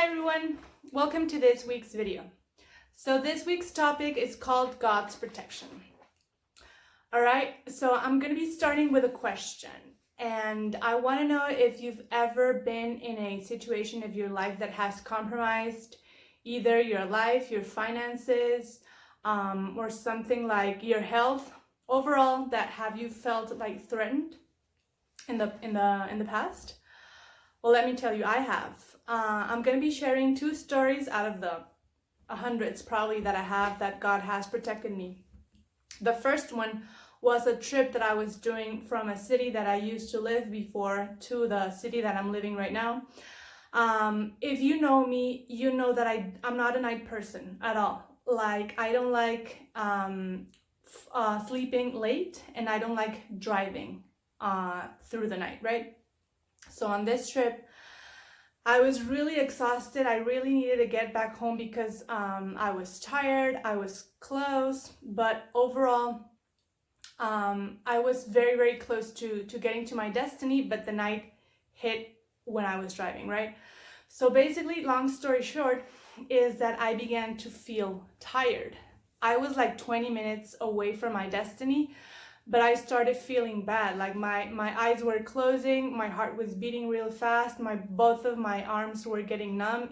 Hi everyone, welcome to this week's video. So this week's topic is called God's protection. Alright, so I'm going to be starting with a question, and I want to know if you've ever been in a situation of your life that has compromised either your life, your finances, or something like your health overall. That have you felt like threatened in the past? Well, let me tell you, I have. I'm going to be sharing two stories out of the hundreds probably that I have that God has protected me. The first one was a trip that I was doing from a city that I used to live before to the city that I'm living right now. If you know me, you know that I'm not a night person at all. Like, I don't like sleeping late, and I don't like driving through the night, right? So on this trip, I was really exhausted. I really needed to get back home because I was tired, I was close, but overall, I was very, very close to getting to my destiny, but the night hit when I was driving, right? So basically, long story short, is that I began to feel tired. I was like 20 minutes away from my destiny, but I started feeling bad. Like my eyes were closing, my heart was beating real fast, both of my arms were getting numb.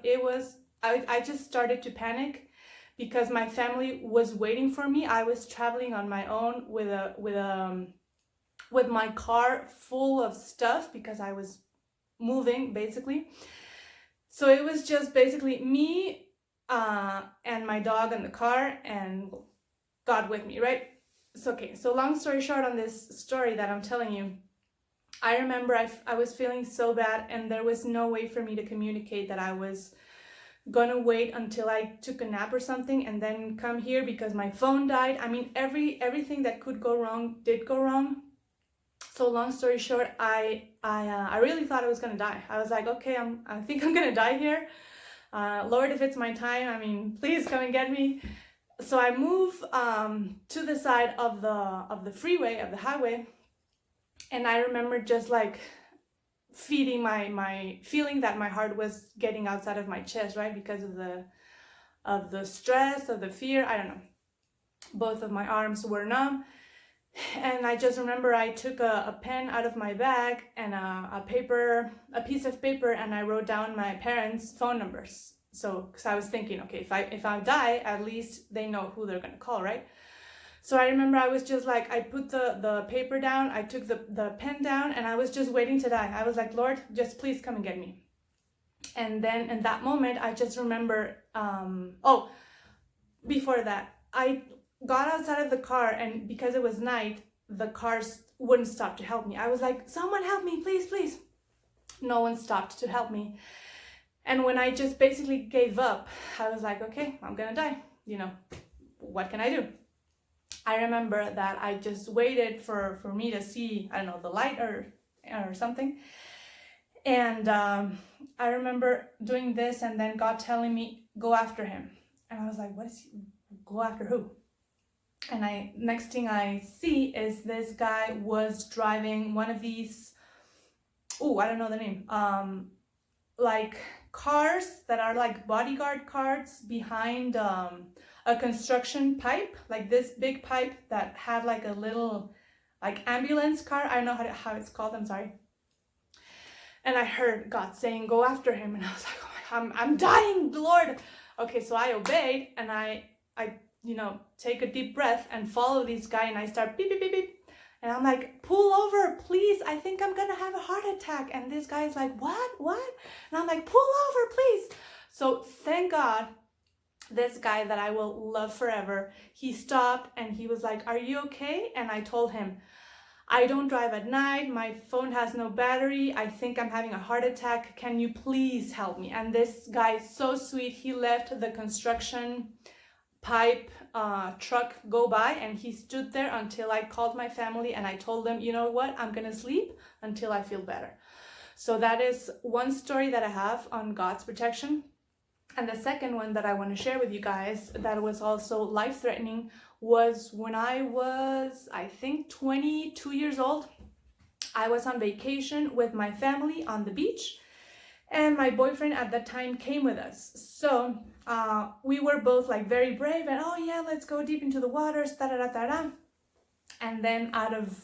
I just started to panic because my family was waiting for me. I was traveling on my own with my car full of stuff because I was moving basically. So it was just basically me and my dog in the car and God with me, right? So long story short, on this story that I'm telling you, I remember I was feeling so bad, and there was no way for me to communicate that I was gonna wait until I took a nap or something and then come here because my phone died. I mean, everything that could go wrong did go wrong. So long story short, I really thought I was gonna die. I was like, okay, I think I'm gonna die here. Lord, if it's my time, I mean, please come and get me. So I move to the side of the freeway, of the highway, and I remember just like feeding my feeling that my heart was getting outside of my chest, right? Because of the stress, of the fear, I don't know. Both of my arms were numb, and I just remember I took a pen out of my bag and a piece of paper, and I wrote down my parents' phone numbers. So, because I was thinking, okay, if I die, at least they know who they're gonna call, right? So I remember I was just like, I put the paper down, I took the pen down, and I was just waiting to die. I was like, Lord, just please come and get me. And then in that moment, I just remember, before that, I got outside of the car, and because it was night, the cars wouldn't stop to help me. I was like, someone help me, please, please. No one stopped to help me. And when I just basically gave up, I was like, okay, I'm gonna die. What can I do? I remember that I just waited for me to see, I don't know, the light or something. And I remember doing this, and then God telling me, go after him. And I was like, go after who? And next thing I see is this guy was driving one of these, I don't know the name, like cars that are like bodyguard cars behind a construction pipe, like this big pipe that had like a little like ambulance car. I don't know how it's called, I'm sorry. And I heard God saying, go after him, and I was like, oh my God, I'm dying, Lord. Okay, so I obeyed, and I take a deep breath and follow this guy, and I start beep beep beep beep. And I'm like, pull over, please. I think I'm gonna have a heart attack. And this guy's like, what? And I'm like, pull over, please. So thank God, this guy that I will love forever, he stopped and he was like, are you okay? And I told him, I don't drive at night. My phone has no battery. I think I'm having a heart attack. Can you please help me? And this guy is so sweet. He left the construction pipe truck go by, and he stood there until I called my family, and I told them, you know what, I'm gonna sleep until I feel better. So that is one story that I have on God's protection. And the second one that I want to share with you guys that was also life-threatening was when I was, I think, 22 years old. I was on vacation with my family on the beach, And my boyfriend at that time came with us. So we were both like very brave and, oh yeah, let's go deep into the waters, da da da da da. And then out of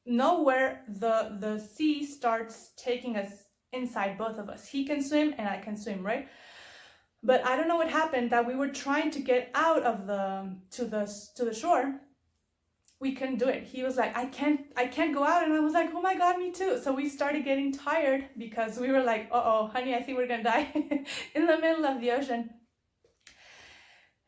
nowhere, the sea starts taking us inside, both of us. He can swim and I can swim, right? But I don't know what happened, that we were trying to get out of to the shore. We couldn't do it. He was like, I can't go out. And I was like, oh my God, me too. So we started getting tired because we were like, uh-oh, honey, I think we're gonna die in the middle of the ocean.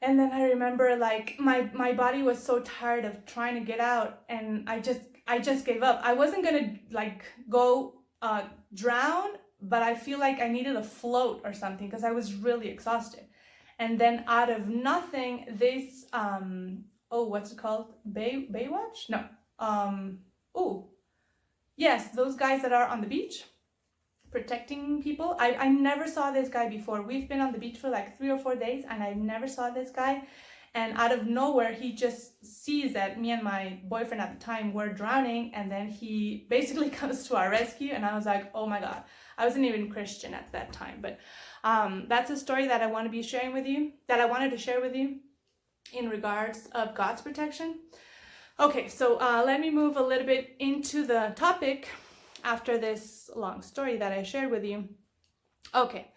And then I remember like my body was so tired of trying to get out, and I just gave up. I wasn't gonna like go drown, but I feel like I needed a float or something because I was really exhausted. And then out of nothing, this what's it called? Baywatch? No. Yes, those guys that are on the beach protecting people. I never saw this guy before. We've been on the beach for like 3 or 4 days and I never saw this guy. And out of nowhere, he just sees that me and my boyfriend at the time were drowning, and then he basically comes to our rescue. And I was like, oh my God, I wasn't even Christian at that time. But that's a story that I want to be sharing with you, that I wanted to share with you in regards of God's protection. Okay, so let me move a little bit into the topic after this long story that I shared with you. Okay,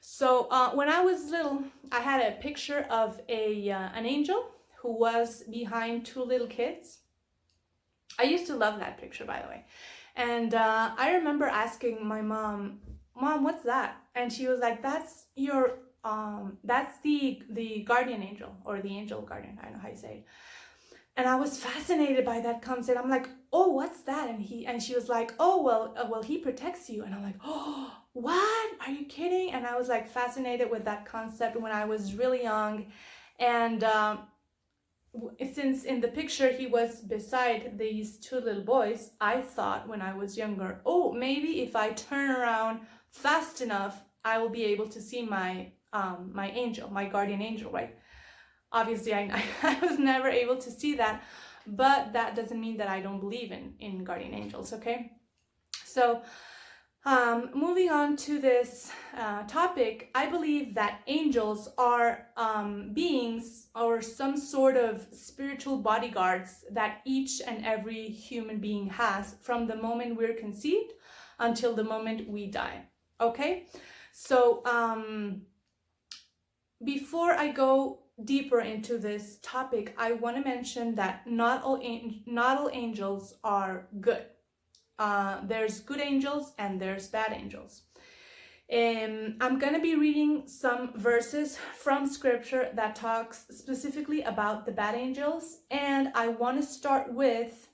so when I was little, I had a picture of an angel who was behind 2 little kids. I used to love that picture, by the way. And I remember asking my mom, what's that? And she was like, that's your that's the guardian angel, or the angel guardian, I don't know how you say it. And I was fascinated by that concept. I'm like, oh, what's that? And she was like, oh, well, he protects you. And I'm like, oh, what? Are you kidding? And I was like fascinated with that concept when I was really young. And since in the picture he was beside these 2 little boys, I thought when I was younger, oh, maybe if I turn around fast enough, I will be able to see my angel, my guardian angel, right? Obviously, I was never able to see that, but that doesn't mean that I don't believe in guardian angels, okay? So moving on to this topic, I believe that angels are beings or some sort of spiritual bodyguards that each and every human being has from the moment we're conceived until the moment we die, okay? So before I go deeper into this topic, I want to mention that not all angels are good. There's good angels and there's bad angels. I'm going to be reading some verses from scripture that talks specifically about the bad angels, and I want to start with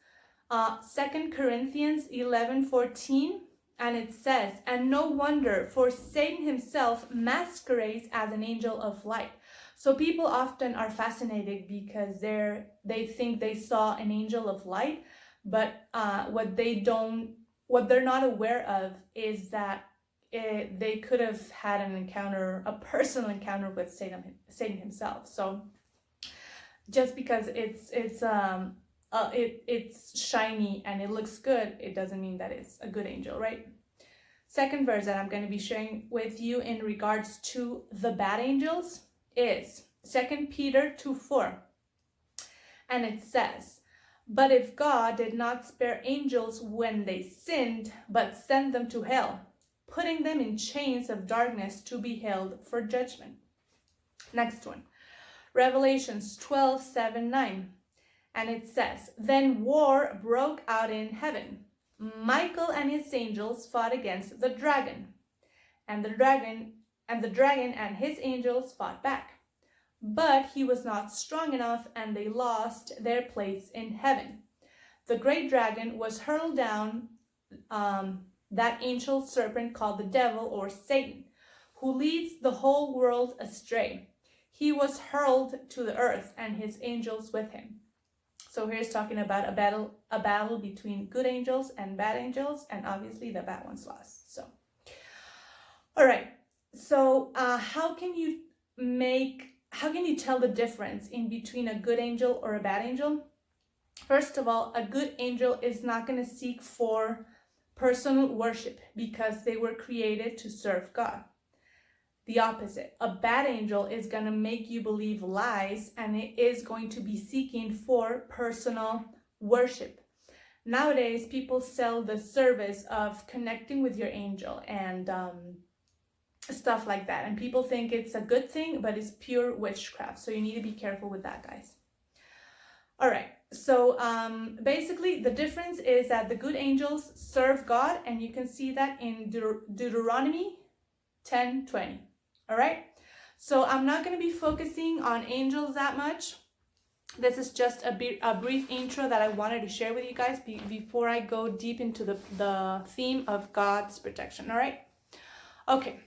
2 Corinthians 11:14, and it says, and no wonder, for Satan himself masquerades as an angel of light. So people often are fascinated because they think they saw an angel of light, but what they're not aware of is that they could have had a personal encounter with Satan himself. So just because it's shiny and it looks good, it doesn't mean that it's a good angel, right? Second verse that I'm going to be sharing with you in regards to the bad angels is 2 Peter 2:4, and it says, but if God did not spare angels when they sinned, but sent them to hell, putting them in chains of darkness to be held for judgment. Next one, Revelations 12:7-9, and it says, then war broke out in heaven. Michael and his angels fought against the dragon, and the dragon and his angels fought back. But he was not strong enough, and they lost their place in heaven. The great dragon was hurled down, that ancient serpent called the devil or Satan, who leads the whole world astray. He was hurled to the earth, and his angels with him. So here's talking about a battle between good angels and bad angels, and obviously the bad ones lost. So, all right. So how can you tell the difference in between a good angel or a bad angel? First of all, a good angel is not going to seek for personal worship, because they were created to serve God. The opposite, a bad angel is going to make you believe lies, and it is going to be seeking for personal worship. Nowadays, people sell the service of connecting with your angel and stuff like that. And people think it's a good thing, but it's pure witchcraft. So you need to be careful with that, guys. All right. So basically, the difference is that the good angels serve God, and you can see that in Deuteronomy 10:20. All right. So I'm not going to be focusing on angels that much. This is just a brief intro that I wanted to share with you guys before I go deep into the theme of God's protection. All right. Okay.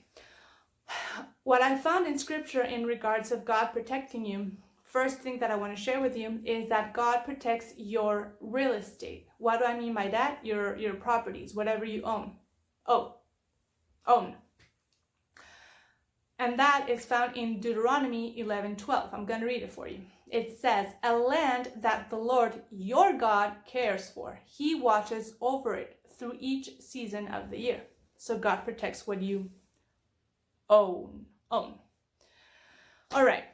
What I found in scripture in regards of God protecting you, first thing that I want to share with you is that God protects your real estate. What do I mean by that? Your properties, whatever you own. Own. And that is found in Deuteronomy 11:12. I'm going to read it for you. It says, "A land that the Lord your God cares for. He watches over it through each season of the year." So God protects what you own. All right.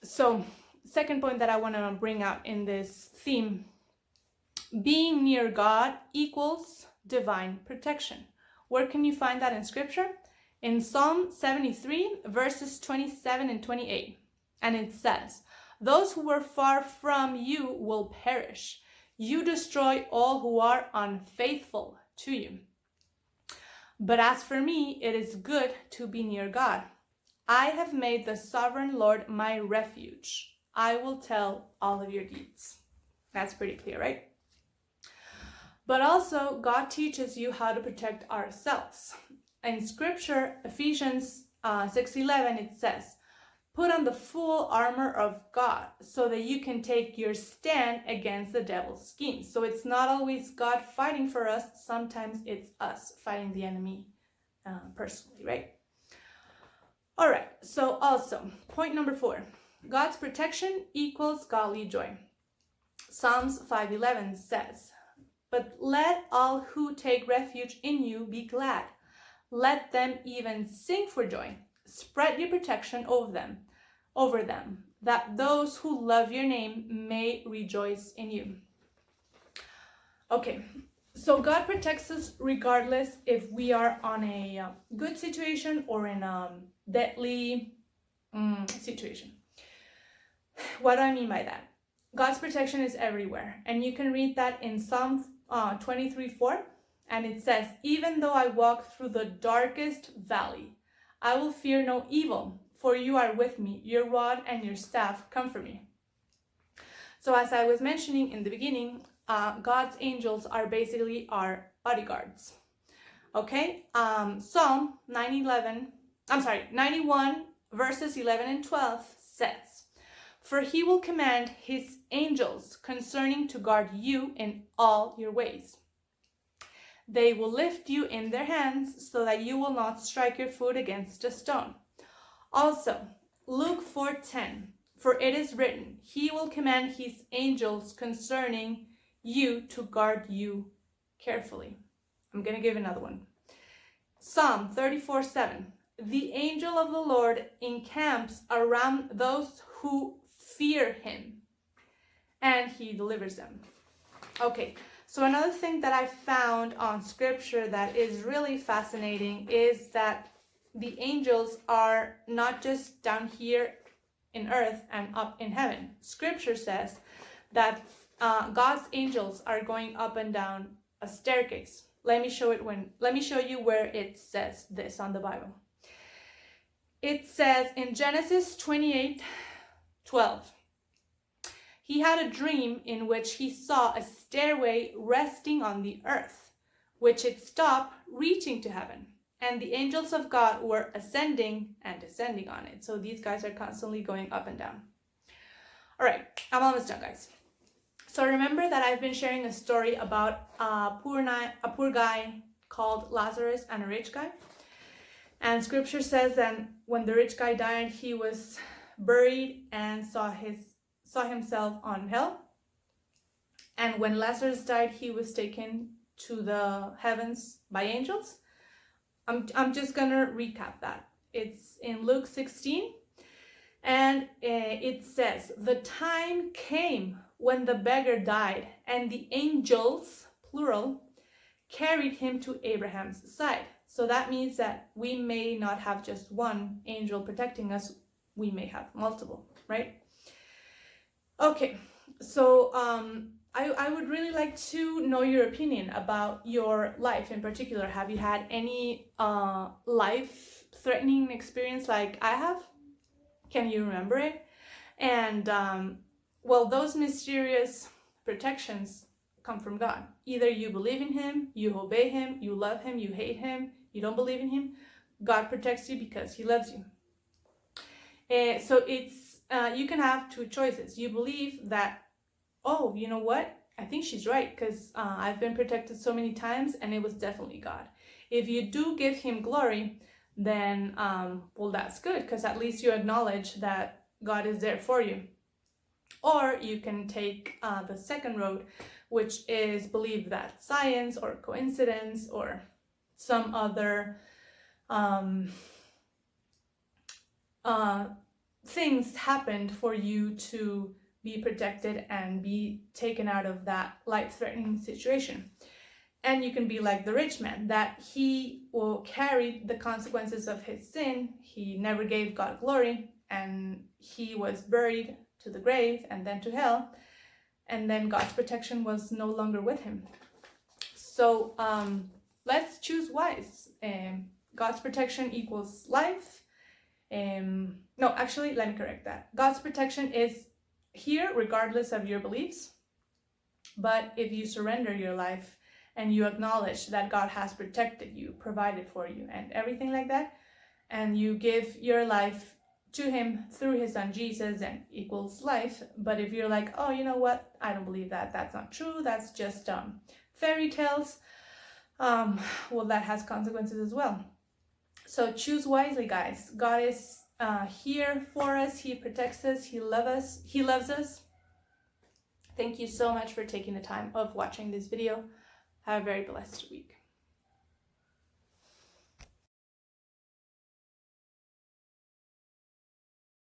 So second point that I want to bring out in this theme, being near God equals divine protection. Where can you find that in scripture? In Psalm 73, verses 27 and 28. And it says, "Those who were far from you will perish. You destroy all who are unfaithful to you. But as for me, it is good to be near God. I have made the sovereign Lord my refuge. I will tell all of your deeds." That's pretty clear, right? But also, God teaches you how to protect ourselves. In scripture, Ephesians 6:11, it says, "Put on the full armor of God so that you can take your stand against the devil's schemes." So it's not always God fighting for us. Sometimes it's us fighting the enemy personally, right? All right. So also, point number 4, God's protection equals godly joy. Psalms 5:11 says, "But let all who take refuge in you be glad. Let them even sing for joy. Spread your protection over them, that those who love your name may rejoice in you." Okay, so God protects us regardless if we are on a good situation or in a deadly situation. What do I mean by that? God's protection is everywhere, and you can read that in Psalm 23:4. And it says, "Even though I walk through the darkest valley, I will fear no evil, for you are with me. Your rod and your staff comfort me." So as I was mentioning in the beginning, God's angels are basically our bodyguards. Okay, Psalm 91 verses 11 and 12 says, "For he will command his angels concerning to guard you in all your ways. They will lift you in their hands so that you will not strike your foot against a stone." Also, Luke 4:10, "For it is written, he will command his angels concerning you to guard you carefully." I'm going to give another one. Psalm 34:7, "The angel of the Lord encamps around those who fear him, and he delivers them." Okay. So another thing that I found on scripture that is really fascinating is that the angels are not just down here in earth and up in heaven. Scripture says that God's angels are going up and down a staircase. Let me show you where it says this on the Bible. It says in Genesis 28:12. "He had a dream in which he saw a stairway resting on the earth, which it stopped, reaching to heaven. And the angels of God were ascending and descending on it." So these guys are constantly going up and down. All right, I'm almost done, guys. So remember that I've been sharing a story about a poor guy called Lazarus and a rich guy. And scripture says that when the rich guy died, he was buried and saw himself on hell. And when Lazarus died, he was taken to the heavens by angels. I'm just gonna recap that. It's in Luke 16, and it says, the time came when the beggar died, and the angels, plural, carried him to Abraham's side. So that means that we may not have just one angel protecting us, we may have multiple, right? Okay, so I would really like to know your opinion about your life in particular. Have you had any life-threatening experience like I have? Can you remember it? And well, those mysterious protections come from God. Either you believe in him, you obey him, you love him, you hate him, you don't believe in him, God protects you because he loves you. So it's you can have two choices. You believe that, oh, you know what? I think she's right, because I've been protected so many times and it was definitely God. If you do give him glory, then well, that's good, because at least you acknowledge that God is there for you. Or you can take the second road, which is believe that science or coincidence or some other things happened for you to be protected and be taken out of that life-threatening situation. And you can be like the rich man, that he will carry the consequences of his sin. He never gave God glory, and he was buried to the grave and then to hell, and then God's protection was no longer with him. So let's choose wise. God's protection equals life. No, actually, let me correct that. God's protection is here regardless of your beliefs, but if you surrender your life and you acknowledge that God has protected you, provided for you, and everything like that, and you give your life to him through his son Jesus, and equals life. But if you're like, oh, you know what, I don't believe that, that's not true, that's just fairy tales, well, that has consequences as well. So choose wisely, guys. God is here for us. He protects us. He loves us. Thank you so much for taking the time of watching this video. Have a very blessed week.